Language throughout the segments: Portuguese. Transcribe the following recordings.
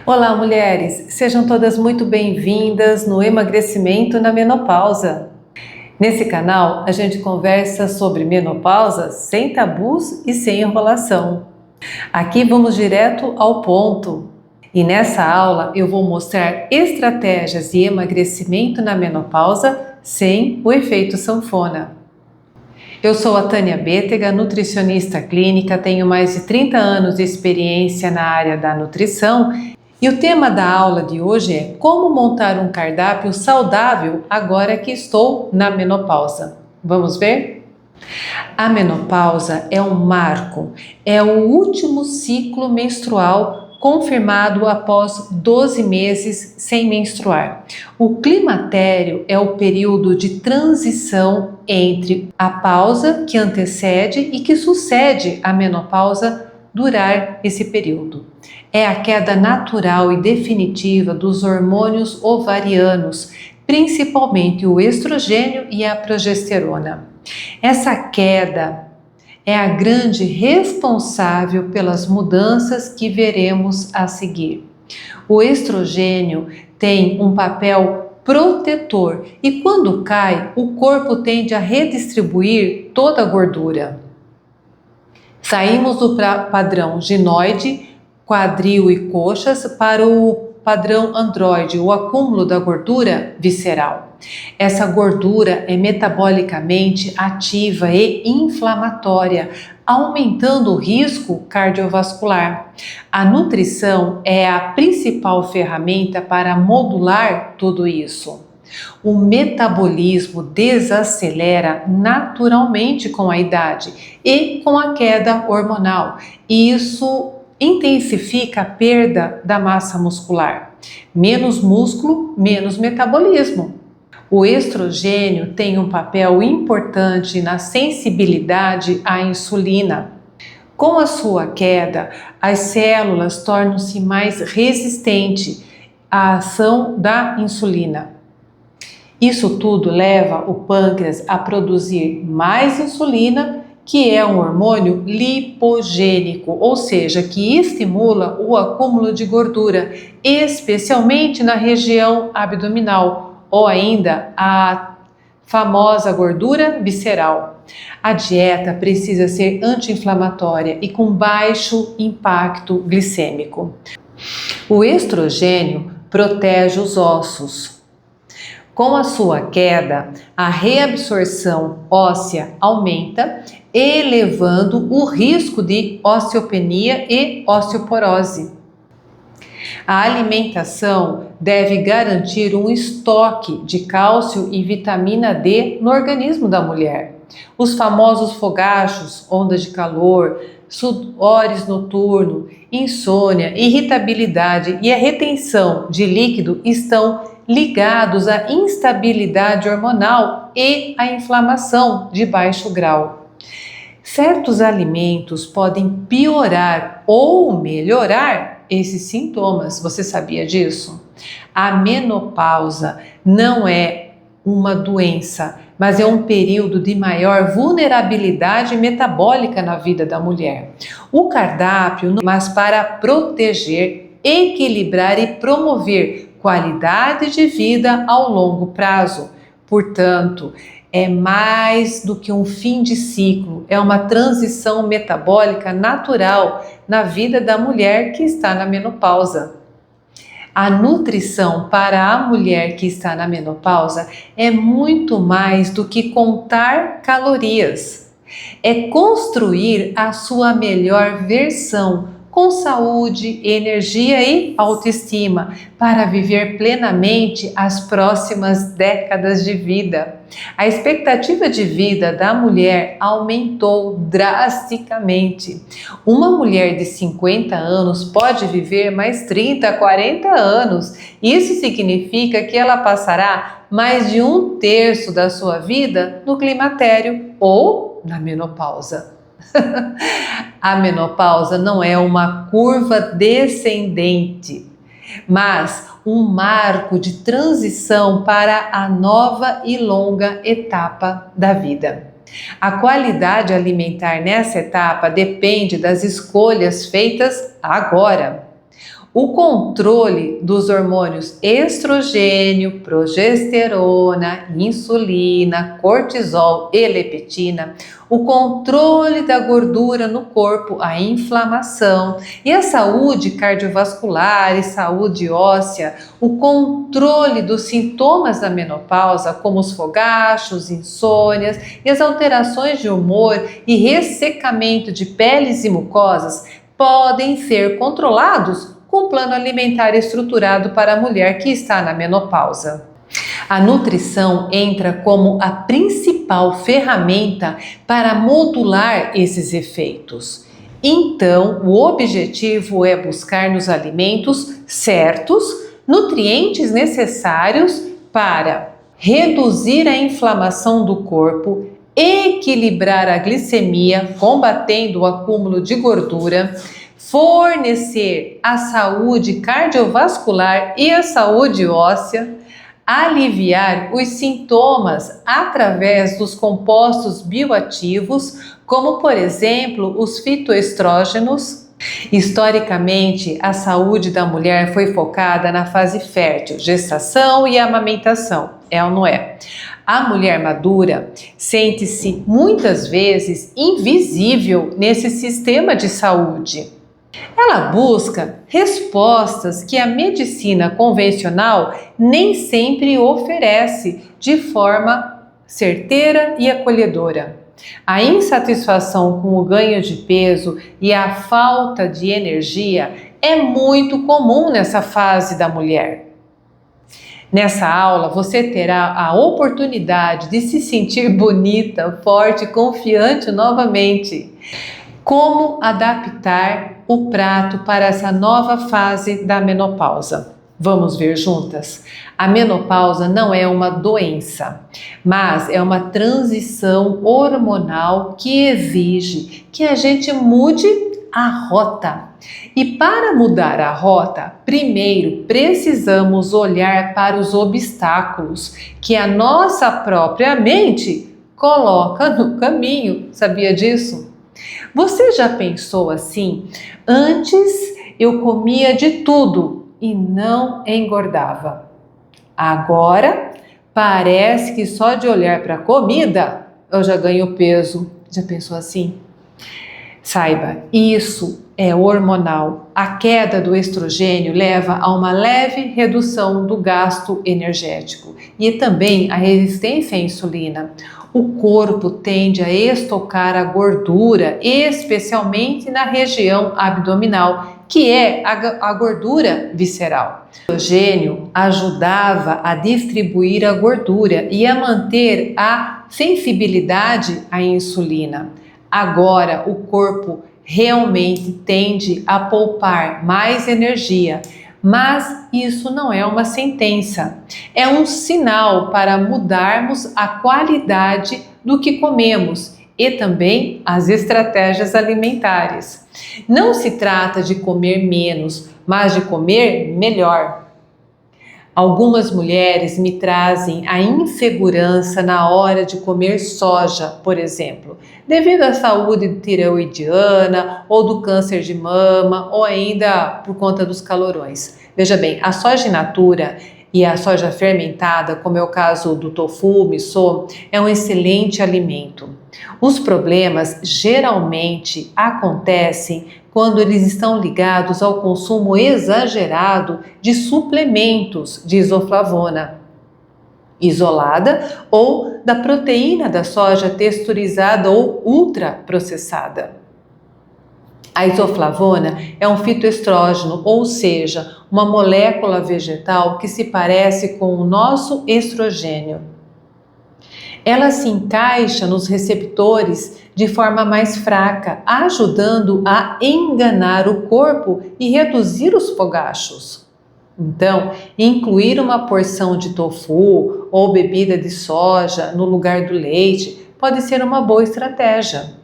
Olá, mulheres! Sejam todas muito bem-vindas no Emagrecimento na Menopausa. Nesse canal, a gente conversa sobre menopausa sem tabus e sem enrolação. Aqui vamos direto ao ponto. E nessa aula eu vou mostrar estratégias de emagrecimento na menopausa sem o efeito sanfona. Eu sou a Tânia Bétega, nutricionista clínica, tenho mais de 30 anos de experiência na área da nutrição e o tema da aula de hoje é como montar um cardápio saudável agora que estou na menopausa. Vamos ver? A menopausa é um marco, é o último ciclo menstrual confirmado após 12 meses sem menstruar. O climatério é o período de transição entre a pausa que antecede e que sucede a menopausa durar esse período. É a queda natural e definitiva dos hormônios ovarianos, principalmente o estrogênio e a progesterona. Essa queda é a grande responsável pelas mudanças que veremos a seguir. O estrogênio tem um papel protetor e quando cai, o corpo tende a redistribuir toda a gordura. Saímos do padrão ginoide, quadril e coxas para o padrão androide, o acúmulo da gordura visceral. Essa gordura é metabolicamente ativa e inflamatória, aumentando o risco cardiovascular. A nutrição é a principal ferramenta para modular tudo isso. O metabolismo desacelera naturalmente com a idade e com a queda hormonal, e isso intensifica a perda da massa muscular. Menos músculo, menos metabolismo. O estrogênio tem um papel importante na sensibilidade à insulina. Com a sua queda, as células tornam-se mais resistentes à ação da insulina. Isso tudo leva o pâncreas a produzir mais insulina, que é um hormônio lipogênico, ou seja, que estimula o acúmulo de gordura, especialmente na região abdominal, ou ainda a famosa gordura visceral. A dieta precisa ser anti-inflamatória e com baixo impacto glicêmico. O estrogênio protege os ossos. Com a sua queda, a reabsorção óssea aumenta, elevando o risco de osteopenia e osteoporose. A alimentação deve garantir um estoque de cálcio e vitamina D no organismo da mulher. Os famosos fogachos, ondas de calor, suores noturno, insônia, irritabilidade e a retenção de líquido estão ligados à instabilidade hormonal e à inflamação de baixo grau. Certos alimentos podem piorar ou melhorar esses sintomas. Você sabia disso? A menopausa não é uma doença, mas é um período de maior vulnerabilidade metabólica na vida da mulher. O cardápio, mas para proteger, equilibrar e promover qualidade de vida ao longo prazo. Portanto, é mais do que um fim de ciclo, é uma transição metabólica natural na vida da mulher que está na menopausa. A nutrição para a mulher que está na menopausa é muito mais do que contar calorias. É construir a sua melhor versão com saúde, energia e autoestima para viver plenamente as próximas décadas de vida. A expectativa de vida da mulher aumentou drasticamente. Uma mulher de 50 anos pode viver mais 30, 40 anos. Isso significa que ela passará mais de 1/3 da sua vida no climatério ou na menopausa. A menopausa não é uma curva descendente, mas um marco de transição para a nova e longa etapa da vida. A qualidade alimentar nessa etapa depende das escolhas feitas agora. O controle dos hormônios estrogênio, progesterona, insulina, cortisol e leptina, o controle da gordura no corpo, a inflamação e a saúde cardiovascular e saúde óssea, o controle dos sintomas da menopausa, como os fogachos, insônias e as alterações de humor e ressecamento de peles e mucosas podem ser controlados com um plano alimentar estruturado para a mulher que está na menopausa. A nutrição entra como a principal ferramenta para modular esses efeitos. Então, o objetivo é buscar nos alimentos certos nutrientes necessários para reduzir a inflamação do corpo, equilibrar a glicemia, combatendo o acúmulo de gordura, fornecer a saúde cardiovascular e a saúde óssea, aliviar os sintomas através dos compostos bioativos, como por exemplo os fitoestrógenos. Historicamente, a saúde da mulher foi focada na fase fértil, gestação e amamentação, é ou não é? A mulher madura sente-se muitas vezes invisível nesse sistema de saúde. Ela busca respostas que a medicina convencional nem sempre oferece de forma certeira e acolhedora. A insatisfação com o ganho de peso e a falta de energia é muito comum nessa fase da mulher. Nessa aula, você terá a oportunidade de se sentir bonita, forte e confiante novamente. Como adaptar o prato para essa nova fase da menopausa? Vamos ver juntas? A menopausa não é uma doença, mas é uma transição hormonal que exige que a gente mude a rota. E para mudar a rota, primeiro precisamos olhar para os obstáculos que a nossa própria mente coloca no caminho. Sabia disso? Você já pensou assim? Antes eu comia de tudo e não engordava. Agora parece que só de olhar para a comida eu já ganho peso. Já pensou assim? Saiba, isso é hormonal. A queda do estrogênio leva a uma leve redução do gasto energético e também a resistência à insulina. O corpo tende a estocar a gordura, especialmente na região abdominal, que é a gordura visceral. O estrogênio ajudava a distribuir a gordura e a manter a sensibilidade à insulina. Agora, o corpo realmente tende a poupar mais energia, mas isso não é uma sentença. É um sinal para mudarmos a qualidade do que comemos e também as estratégias alimentares. Não se trata de comer menos, mas de comer melhor. Algumas mulheres me trazem a insegurança na hora de comer soja, por exemplo, devido à saúde tireoidiana ou do câncer de mama ou ainda por conta dos calorões. Veja bem, a soja in natura e a soja fermentada, como é o caso do tofu, miso, é um excelente alimento. Os problemas geralmente acontecem quando eles estão ligados ao consumo exagerado de suplementos de isoflavona isolada ou da proteína da soja texturizada ou ultraprocessada. A isoflavona é um fitoestrógeno, ou seja, uma molécula vegetal que se parece com o nosso estrogênio. Ela se encaixa nos receptores de forma mais fraca, ajudando a enganar o corpo e reduzir os fogachos. Então, incluir uma porção de tofu ou bebida de soja no lugar do leite pode ser uma boa estratégia.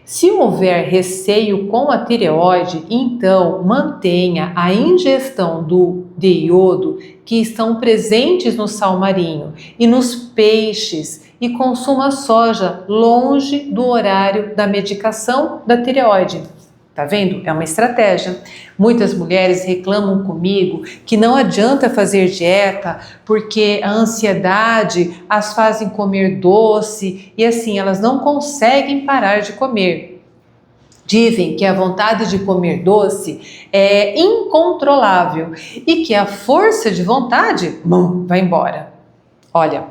Se houver receio com a tireoide, então mantenha a ingestão de iodo que estão presentes no sal marinho e nos peixes e consuma soja longe do horário da medicação da tireoide. Tá vendo? É uma estratégia. Muitas mulheres reclamam comigo que não adianta fazer dieta porque a ansiedade as fazem comer doce e assim elas não conseguem parar de comer. Dizem que a vontade de comer doce é incontrolável e que a força de vontade vai embora. Olha,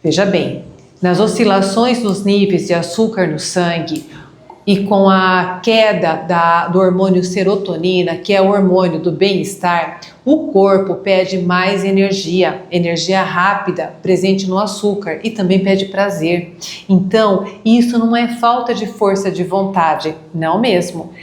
veja bem, nas oscilações dos níveis de açúcar no sangue, e com a queda do hormônio serotonina, que é o hormônio do bem-estar, o corpo pede mais energia, energia rápida, presente no açúcar, e também pede prazer. Então, isso não é falta de força de vontade, não mesmo.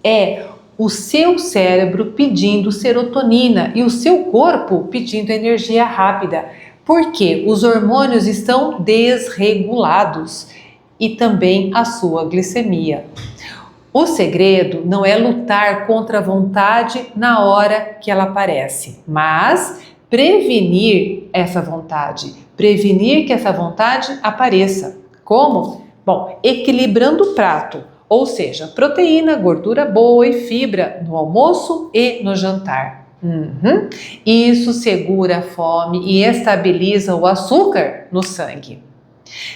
É o seu cérebro pedindo serotonina e o seu corpo pedindo energia rápida, porque os hormônios estão desregulados. E também a sua glicemia. O segredo não é lutar contra a vontade na hora que ela aparece, mas prevenir essa vontade, prevenir que essa vontade apareça. Como? Bom, equilibrando o prato, ou seja, proteína, gordura boa e fibra no almoço e no jantar. Isso segura a fome e estabiliza o açúcar no sangue.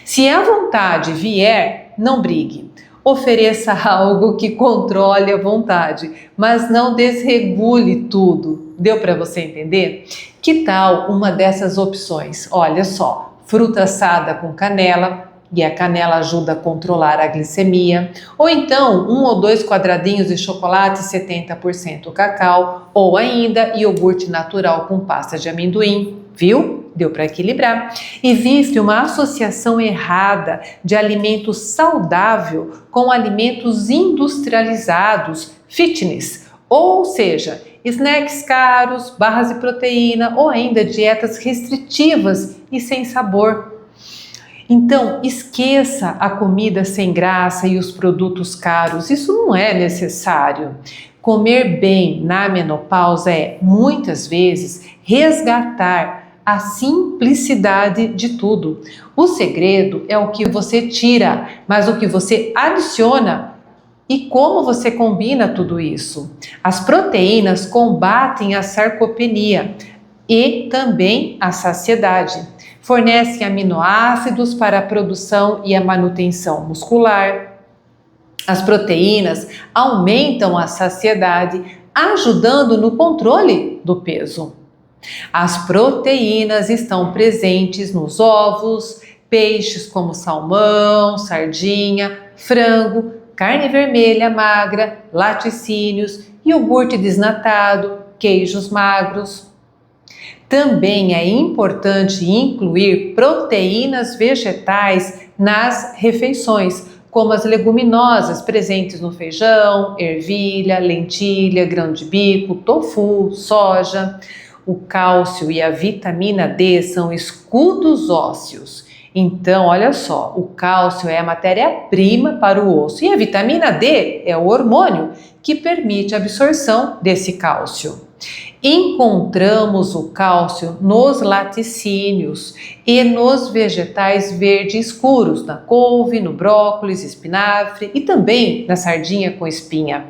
Se a vontade vier, não brigue. Ofereça algo que controle a vontade, mas não desregule tudo. Deu para você entender? Que tal uma dessas opções? Olha só, fruta assada com canela, e a canela ajuda a controlar a glicemia, ou então 1 ou 2 quadradinhos de chocolate 70% cacau, ou ainda iogurte natural com pasta de amendoim, viu? Deu para equilibrar. Existe uma associação errada de alimento saudável com alimentos industrializados, fitness, ou seja, snacks caros, barras de proteína ou ainda dietas restritivas e sem sabor. Então, esqueça a comida sem graça e os produtos caros, isso não é necessário. Comer bem na menopausa é, muitas vezes, resgatar a simplicidade de tudo. O segredo é o que você tira, mas o que você adiciona e como você combina tudo isso. As proteínas combatem a sarcopenia e também a saciedade. Fornecem aminoácidos para a produção e a manutenção muscular. As proteínas aumentam a saciedade, ajudando no controle do peso. As proteínas estão presentes nos ovos, peixes como salmão, sardinha, frango, carne vermelha magra, laticínios, iogurte desnatado, queijos magros. Também é importante incluir proteínas vegetais nas refeições, como as leguminosas presentes no feijão, ervilha, lentilha, grão de bico, tofu, soja. O cálcio e a vitamina D são escudos ósseos. Então, olha só, o cálcio é a matéria-prima para o osso e a vitamina D é o hormônio que permite a absorção desse cálcio. Encontramos o cálcio nos laticínios e nos vegetais verdes escuros, na couve, no brócolis, espinafre e também na sardinha com espinha.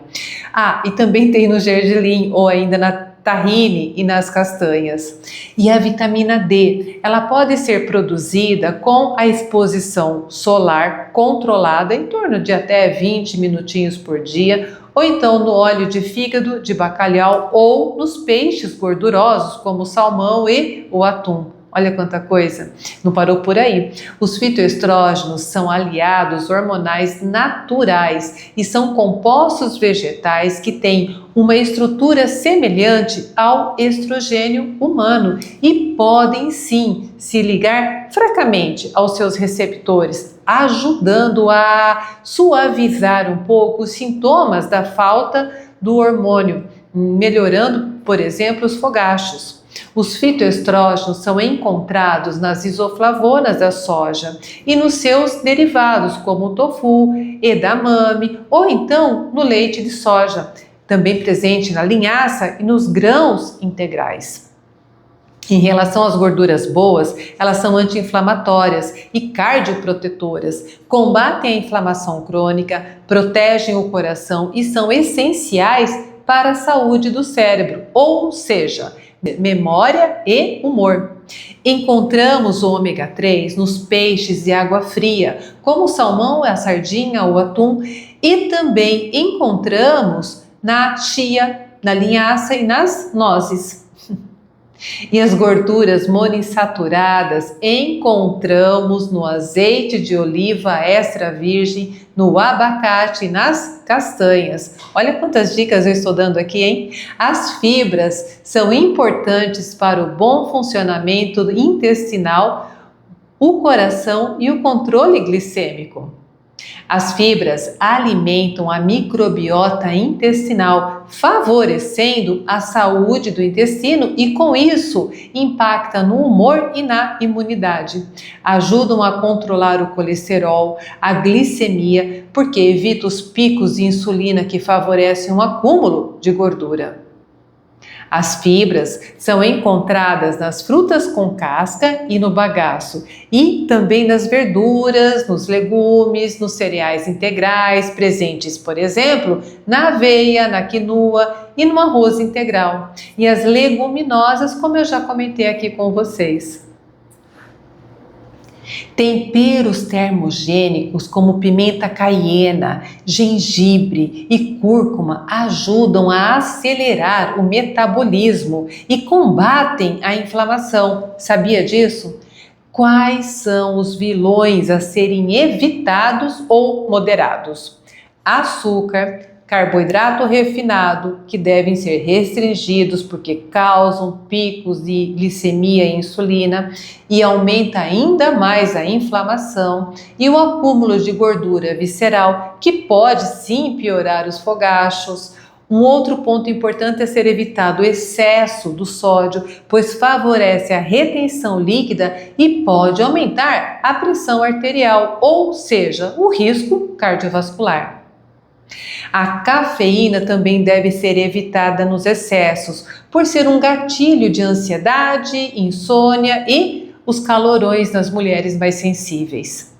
E também tem no gergelim ou ainda na tahine e nas castanhas. E a vitamina D, ela pode ser produzida com a exposição solar controlada em torno de até 20 minutinhos por dia, ou então no óleo de fígado, de bacalhau ou nos peixes gordurosos como o salmão e o atum. Olha quanta coisa, não parou por aí. Os fitoestrógenos são aliados hormonais naturais e são compostos vegetais que têm uma estrutura semelhante ao estrogênio humano e podem sim se ligar fracamente aos seus receptores, ajudando a suavizar um pouco os sintomas da falta do hormônio, melhorando, por exemplo, os fogachos. Os fitoestrógenos são encontrados nas isoflavonas da soja e nos seus derivados, como o tofu, edamame ou então no leite de soja, também presente na linhaça e nos grãos integrais. Em relação às gorduras boas, elas são anti-inflamatórias e cardioprotetoras, combatem a inflamação crônica, protegem o coração e são essenciais para a saúde do cérebro, ou seja, memória e humor. Encontramos o ômega 3 nos peixes e água fria, como o salmão, a sardinha, o atum, e também encontramos na chia, na linhaça e nas nozes. E as gorduras monoinsaturadas encontramos no azeite de oliva extra virgem, no abacate e nas castanhas. Olha quantas dicas eu estou dando aqui, hein? As fibras são importantes para o bom funcionamento intestinal, o coração e o controle glicêmico. As fibras alimentam a microbiota intestinal, favorecendo a saúde do intestino e, com isso, impacta no humor e na imunidade. Ajudam a controlar o colesterol, a glicemia, porque evita os picos de insulina que favorecem o acúmulo de gordura. As fibras são encontradas nas frutas com casca e no bagaço, e também nas verduras, nos legumes, nos cereais integrais, presentes, por exemplo, na aveia, na quinoa e no arroz integral. E as leguminosas, como eu já comentei aqui com vocês. Temperos termogênicos como pimenta caiena, gengibre e cúrcuma ajudam a acelerar o metabolismo e combatem a inflamação. Sabia disso? Quais são os vilões a serem evitados ou moderados? Açúcar, carboidrato refinado, que devem ser restringidos porque causam picos de glicemia e insulina e aumenta ainda mais a inflamação, e o acúmulo de gordura visceral, que pode sim piorar os fogachos. Um outro ponto importante é ser evitado o excesso do sódio, pois favorece a retenção líquida e pode aumentar a pressão arterial, ou seja, o risco cardiovascular. A cafeína também deve ser evitada nos excessos, por ser um gatilho de ansiedade, insônia e os calorões nas mulheres mais sensíveis.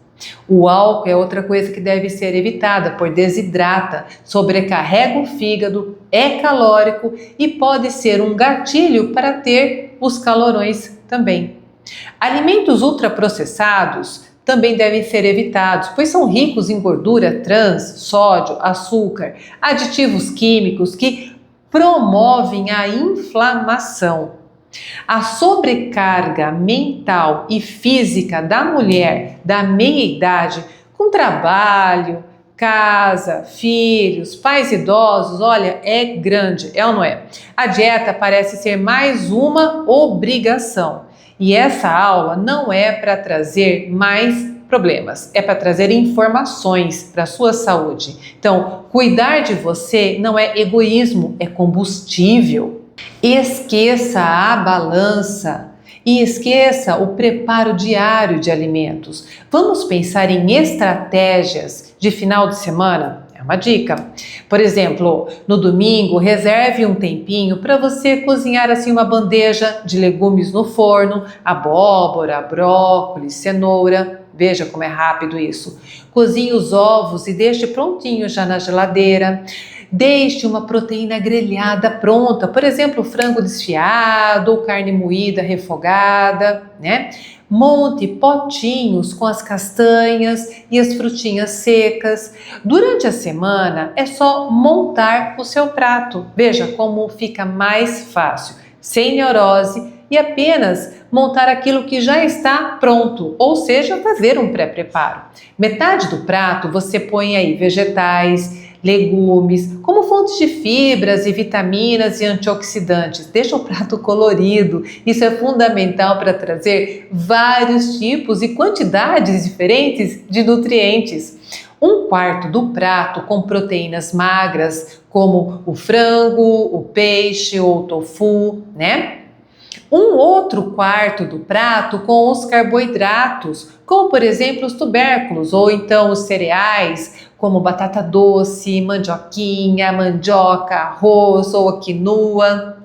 O álcool é outra coisa que deve ser evitada, pois desidrata, sobrecarrega o fígado, é calórico e pode ser um gatilho para ter os calorões também. Alimentos ultraprocessados também devem ser evitados, pois são ricos em gordura trans, sódio, açúcar, aditivos químicos que promovem a inflamação. A sobrecarga mental e física da mulher da meia-idade, com trabalho, casa, filhos, pais idosos, olha, é grande, é ou não é? A dieta parece ser mais uma obrigação. E essa aula não é para trazer mais problemas, é para trazer informações para a sua saúde. Então, cuidar de você não é egoísmo, é combustível. Esqueça a balança e esqueça o preparo diário de alimentos. Vamos pensar em estratégias de final de semana? Uma dica. Por exemplo, no domingo, reserve um tempinho para você cozinhar assim uma bandeja de legumes no forno, abóbora, brócolis, cenoura. Veja como é rápido isso. Cozinhe os ovos e deixe prontinho já na geladeira. Deixe uma proteína grelhada pronta, por exemplo, frango desfiado ou carne moída refogada, né? Monte potinhos com as castanhas e as frutinhas secas. Durante a semana é só montar o seu prato. Veja como fica mais fácil, sem neurose e apenas montar aquilo que já está pronto, ou seja, fazer um pré-preparo. Metade do prato você põe aí vegetais, legumes, como fontes de fibras e vitaminas e antioxidantes. Deixa o prato colorido, isso é fundamental para trazer vários tipos e quantidades diferentes de nutrientes. Um quarto do prato com proteínas magras, como o frango, o peixe ou o tofu, né? Um outro quarto do prato com os carboidratos, como por exemplo os tubérculos ou então os cereais, como batata doce, mandioquinha, mandioca, arroz ou a quinoa.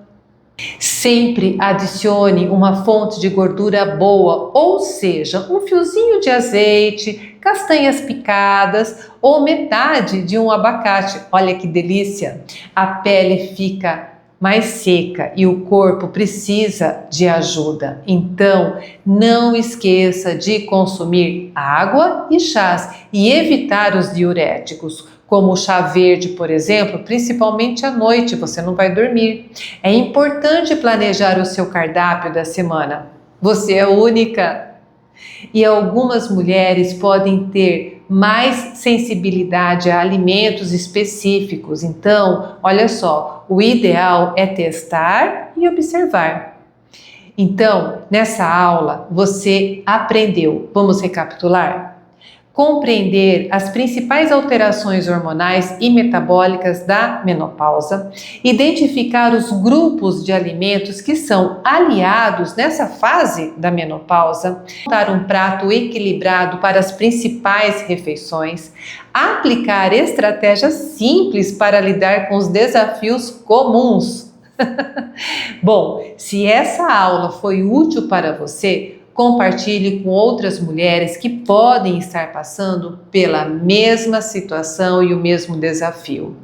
Sempre adicione uma fonte de gordura boa, ou seja, um fiozinho de azeite, castanhas picadas ou metade de um abacate. Olha que delícia! A pele fica mais seca e o corpo precisa de ajuda. Então, não esqueça de consumir água e chás e evitar os diuréticos, como o chá verde, por exemplo, principalmente à noite, você não vai dormir. É importante planejar o seu cardápio da semana. Você é única. E algumas mulheres podem ter mais sensibilidade a alimentos específicos. Então, olha só, o ideal é testar e observar. Então, nessa aula, você aprendeu, vamos recapitular? Compreender as principais alterações hormonais e metabólicas da menopausa, identificar os grupos de alimentos que são aliados nessa fase da menopausa, montar um prato equilibrado para as principais refeições, aplicar estratégias simples para lidar com os desafios comuns. Bom, se essa aula foi útil para você, compartilhe com outras mulheres que podem estar passando pela mesma situação e o mesmo desafio.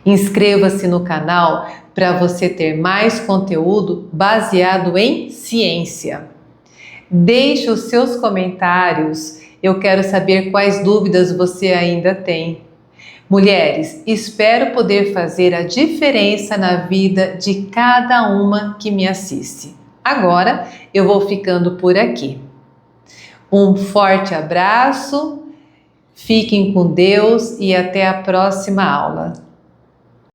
Inscreva-se no canal para você ter mais conteúdo baseado em ciência. Deixe os seus comentários, eu quero saber quais dúvidas você ainda tem. Mulheres, espero poder fazer a diferença na vida de cada uma que me assiste. Agora eu vou ficando por aqui. Um forte abraço, fiquem com Deus e até a próxima aula.